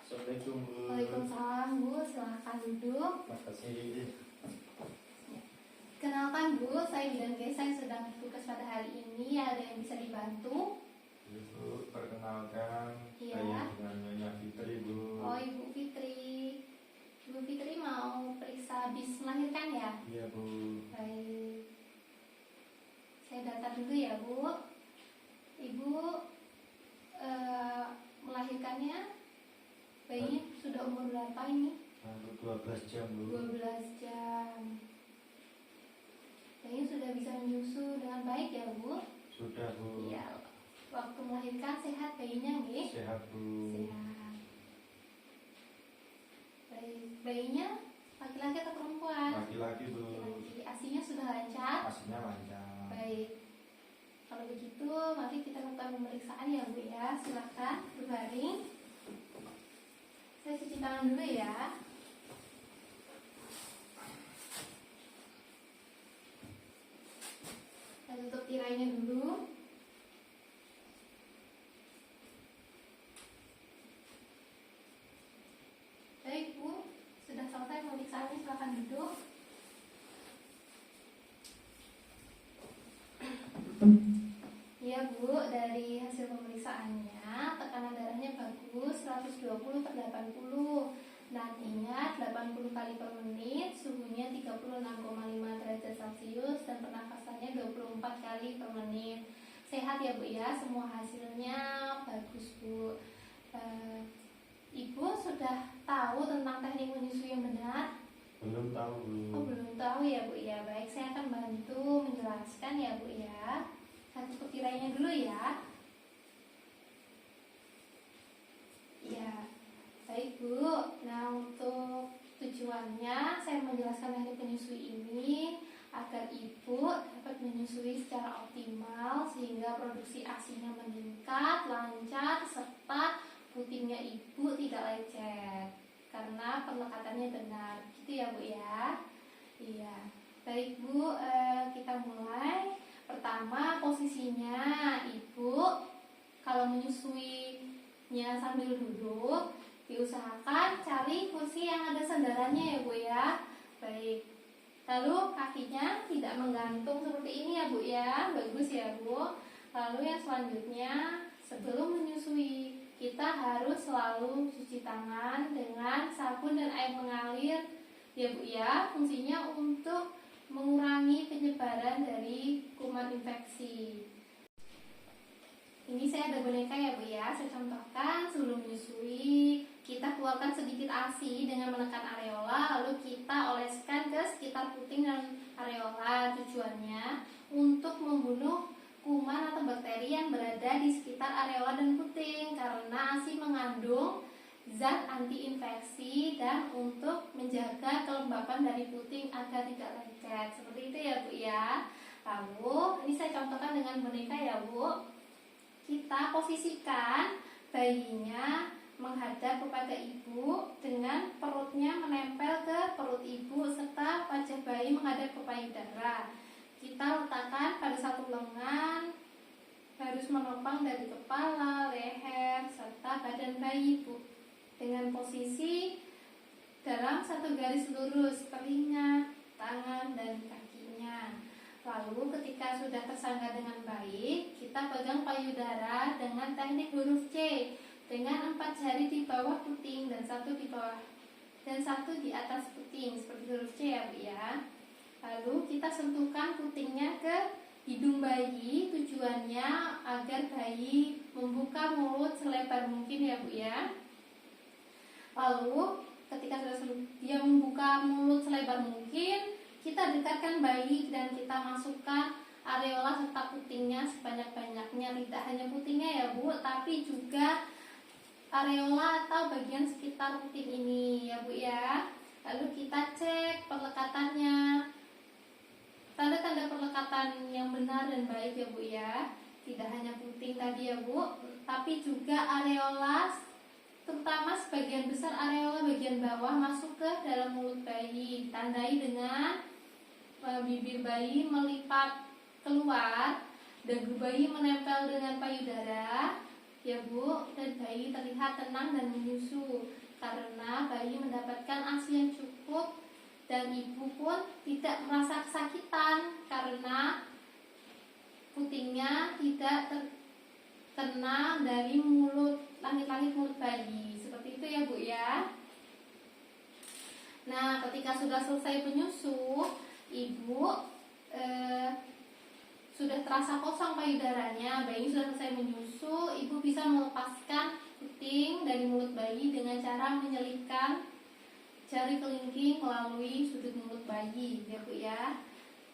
Assalamualaikum Bu. Waalaikumsalam Bu, silahkan duduk. Makasih. Kenalkan Bu, saya bidan Gesa yang sedang bertugas pada hari ini. Ada yang bisa dibantu? Ibu, perkenalkan Iya. saya dengan Nyonya Fitri Bu. Oh, Ibu Fitri. Ibu Fitri mau periksa bis melahirkan ya? Iya Bu. Baik. Saya data dulu ya Bu. Ibu melahirkannya bayinya sudah umur berapa ini? Lalu 12 jam Bu. 12 jam. Bayinya sudah bisa menyusu dengan baik ya Bu? Sudah Bu. Iya. Waktu melahirkan sehat bayinya nggih? Sehat Bu. Sehat. Baik. Bayinya laki-laki atau perempuan? Laki-laki Bu. Laki-laki. Asinya sudah lancar? Asinya lancar. Baik. Kalau begitu, mari kita lakukan pemeriksaan ya Bu ya. Silakan berbaring. Saya cuci tangan dulu ya. Saya tutup tirainya dulu. Baik Bu, sudah selesai pemeriksaannya, silakan duduk. Iya Bu, dari hasil pemeriksaannya tekanan darahnya bagus 120/80. Dan ingat 80 kali per menit, suhunya 36,5 derajat Celcius dan pernafasannya 24 kali per menit. Sehat ya Bu ya, semua hasilnya bagus Bu. Ibu sudah tahu tentang teknik menyusui yang benar? Belum tahu Bu. Oh belum tahu ya Bu ya. Baik, saya akan bantu menjelaskan ya Bu ya. Saya tutup tirainya dulu ya. Ya, baik Bu. Nah, untuk tujuannya saya menjelaskan teknik menyusui ini agar ibu dapat menyusui secara optimal sehingga produksi ASINya meningkat, lancar, serta putingnya ibu tidak lecet karena pelekatannya benar. Gitu ya Bu ya. Iya. Baik Bu, kita mulai. Pertama, posisinya ibu kalau menyusuinya sambil duduk, diusahakan cari kursi yang ada sandarannya ya Bu ya. Baik. Lalu kakinya tidak menggantung seperti ini ya Bu ya. Bagus ya Bu. Lalu yang selanjutnya, sebelum menyusui kita harus selalu cuci tangan dengan sabun dan air mengalir ya Bu ya. Fungsinya untuk mengurangi penyebaran dari kuman infeksi. Ini saya ada boneka ya Bu ya. Saya contohkan sebelum menyusui, kita keluarkan sedikit ASI dengan menekan areola, lalu kita oleskan ke sekitar puting dan areola. Tujuannya untuk membunuh kuman atau bakteri yang berada di sekitar areola dan puting, karena ASI mengandung zat anti-infeksi dan untuk menjaga kelembapan dari puting agar tidak lecet. Seperti itu ya Bu ya. Lalu ini saya contohkan dengan boneka ya Bu. Kita posisikan bayinya menghadap kepada ibu dengan perutnya menempel ke perut ibu serta wajah bayi menghadap ke payudara. Kita letakkan pada satu lengan, harus menopang dari kepala, leher, serta badan bayi ibu dengan posisi dalam satu garis lurus telinga, tangan, dan kakinya. Lalu ketika sudah tersangga dengan baik, kita pegang payudara dengan teknik huruf C dengan 4 jari di bawah puting dan 1 di bawah dan 1 di atas puting seperti huruf C ya Bu ya. Lalu kita sentuhkan putingnya ke hidung bayi, tujuannya agar bayi membuka mulut selebar mungkin ya Bu ya. Lalu ketika sudah dia membuka mulut selebar mungkin, kita dekatkan bayi dan kita masukkan areola serta putingnya sebanyak-banyaknya. Tidak hanya putingnya ya Bu, tapi juga areola atau bagian sekitar puting ini ya Bu ya. Lalu kita cek pelekatannya. Tanda-tanda pelekatan yang benar dan baik ya Bu ya. Tidak hanya puting tadi ya Bu, tapi juga areola, terutama sebagian besar areola bagian bawah masuk ke dalam mulut bayi. Ditandai dengan bibir bayi melipat keluar, dagu bayi menempel dengan payudara, ya Bu, dan bayi terlihat tenang dan menyusu karena bayi mendapatkan ASI yang cukup dan ibu pun tidak merasa kesakitan karena putingnya tidak terkena dari langit-langit mulut bayi. Seperti itu ya Bu ya. Nah, ketika sudah selesai penyusu, ibu sudah terasa kosong payudaranya, bayi sudah selesai menyusu, ibu bisa melepaskan puting dari mulut bayi dengan cara menyelipkan jari kelingking melalui sudut mulut bayi, ya Bu ya.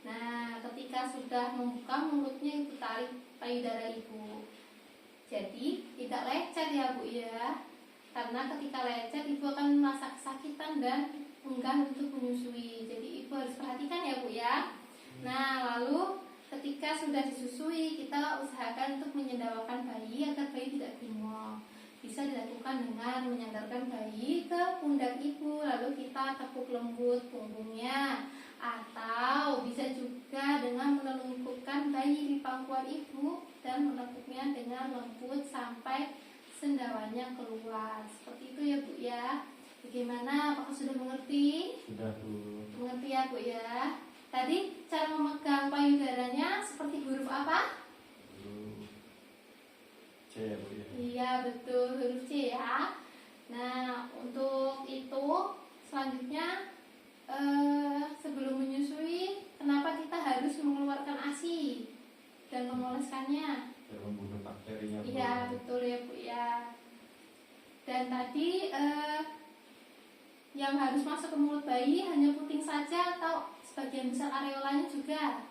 Nah, ketika sudah membuka mulutnya, ibu tarik payudara ibu. Jadi tidak lecet ya Bu ya, karena ketika lecet ibu akan merasa kesakitan dan enggan untuk menyusui. Jadi ibu harus perhatikan ya Bu ya. Nah, lalu ketika sudah disusui, kita usahakan untuk menyendawakan bayi agar bayi tidak bengong. Bisa dilakukan dengan menyandarkan bayi ke pundak ibu, lalu kita tepuk lembut punggungnya, atau bisa juga dengan menelungkupkan bayi di pangkuan ibu dan menepuknya dengan lembut sampai sendawanya keluar. Seperti itu ya Bu ya. Bagaimana? Apakah sudah mengerti? Sudah Bu. Mengerti ya Bu ya. Tadi cara memegang payudaranya seperti huruf apa? Huruf C ya Bu ya. Iya betul, huruf C ya. Nah, untuk itu selanjutnya sebelum menyusui, kenapa kita harus mengeluarkan ASI dan mengoleskannya? Biar membunuh bakterinya Bu. Iya betul ya Bu ya. Dan tadi yang harus masuk ke mulut bayi hanya puting saja atau sebagian besar areolanya juga?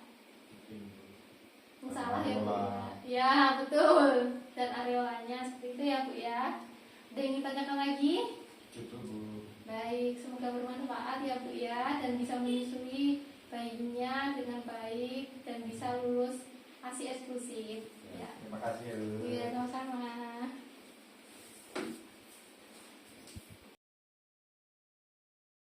Salah ya Bu ya. Ya betul. Dan areolanya seperti itu ya Bu ya. Ada yang ditanyakan lagi? Cukup Bu. Baik, semoga bermanfaat ya Bu ya, dan bisa menyusui bayinya dengan baik dan bisa lulus ASI eksklusif. Ya. Terima kasih ya Bu. Iya, sama-sama.